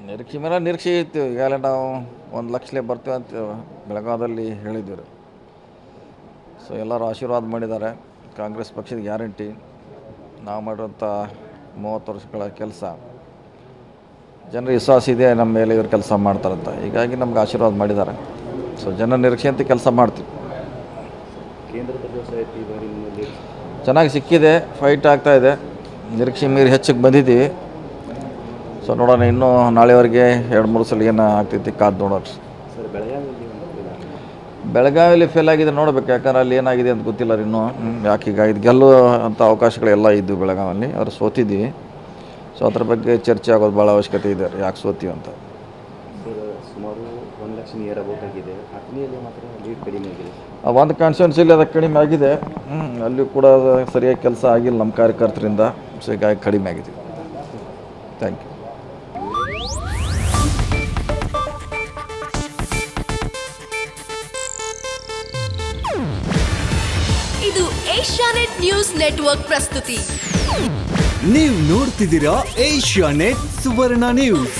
ನಿರೀಕ್ಷೆ ಮೇಲೆ ನಿರೀಕ್ಷೆ ಇತ್ತು. ಈಗಾಗಲೇ ನಾವು 1,00,000 ಬರ್ತೀವಿ ಅಂತ ಬೆಳಗಾವದಲ್ಲಿ ಹೇಳಿದ್ದೀವಿ. ಸೊ ಎಲ್ಲರೂ ಆಶೀರ್ವಾದ ಮಾಡಿದ್ದಾರೆ. ಕಾಂಗ್ರೆಸ್ ಪಕ್ಷದ ಗ್ಯಾರಂಟಿ, ನಾವು ಮಾಡಿರೋಂಥ 30 ವರ್ಷಗಳ ಕೆಲಸ, ಜನರ ವಿಶ್ವಾಸ ಇದೆ ನಮ್ಮ ಮೇಲೆ, ಇವರು ಕೆಲಸ ಮಾಡ್ತಾರಂತ. ಹೀಗಾಗಿ ನಮ್ಗೆ ಆಶೀರ್ವಾದ ಮಾಡಿದ್ದಾರೆ. ಸೊ ಜನ ನಿರೀಕ್ಷೆ ಅಂತ ಕೆಲಸ ಮಾಡ್ತೀವಿ. ಚೆನ್ನಾಗಿ ಸಿಕ್ಕಿದೆ, ಫೈಟ್ ಆಗ್ತಾಯಿದೆ, ನಿರೀಕ್ಷೆ ಮೀರಿ ಹೆಚ್ಚಿಗೆ ಬಂದಿದ್ದೀವಿ. ಸೊ ನೋಡೋಣ, ಇನ್ನೂ ನಾಳೆವರೆಗೆ 2-3 ಸಲ ಏನು ಆಗ್ತೈತಿ ಕಾದು ನೋಡೋಣ. ಬೆಳಗಾವಿಯಲ್ಲಿ ಫೇಲ್ ಆಗಿದೆ, ನೋಡ್ಬೇಕು. ಯಾಕಂದ್ರೆ ಅಲ್ಲಿ ಏನಾಗಿದೆ ಅಂತ ಗೊತ್ತಿಲ್ಲ ಇನ್ನೂ. ಯಾಕೆ ಈಗ ಇದು ಗೆಲ್ಲುವ ಅಂಥ ಅವಕಾಶಗಳೆಲ್ಲ ಇದ್ದವು ಬೆಳಗಾವಲ್ಲಿ, ಅವರು ಸೋತಿದ್ದೀವಿ. ಸೊ ಅದ್ರ ಬಗ್ಗೆ ಚರ್ಚೆ ಆಗೋದು ಭಾಳ ಅವಶ್ಯಕತೆ ಇದೆ, ಯಾಕೆ ಸೋತೀವಿ ಅಂತ. ಸುಮಾರು 1,00,000 ನಿಯರ್ ಅಬೌಟ್ ಆಗಿದೆ. ಅಥಣಿಯಲ್ಲಿ ಮಾತ್ರ ಲೀಡ್ ಕಡಿಮೆ ಆಗಿದೆ. ಒಂದು ಕಾನ್ಸ್ಟಿಟ್ಯೂನ್ಸಿಲಿ ಅದಕ್ಕೆ ಕಡಿಮೆ ಆಗಿದೆ. ಅಲ್ಲಿ ಕೂಡ ಸರಿಯಾಗಿ ಕೆಲಸ ಆಗಿಲ್ಲ ನಮ್ಮ ಕಾರ್ಯಕರ್ತರಿಂದ. ಸೊ ಹೀಗಾಗಿ ಕಡಿಮೆ ಆಗಿದೆ. Thank you. ಇದು ಏಷ್ಯಾನೆಟ್ ನ್ಯೂಸ್ ನೆಟ್ವರ್ಕ್ ಪ್ರಸ್ತುತಿ. ನೀವು ನೋಡ್ತಿದ್ದೀರಾ ಏಷ್ಯಾನೆಟ್ ಸುವರ್ಣ ನ್ಯೂಸ್.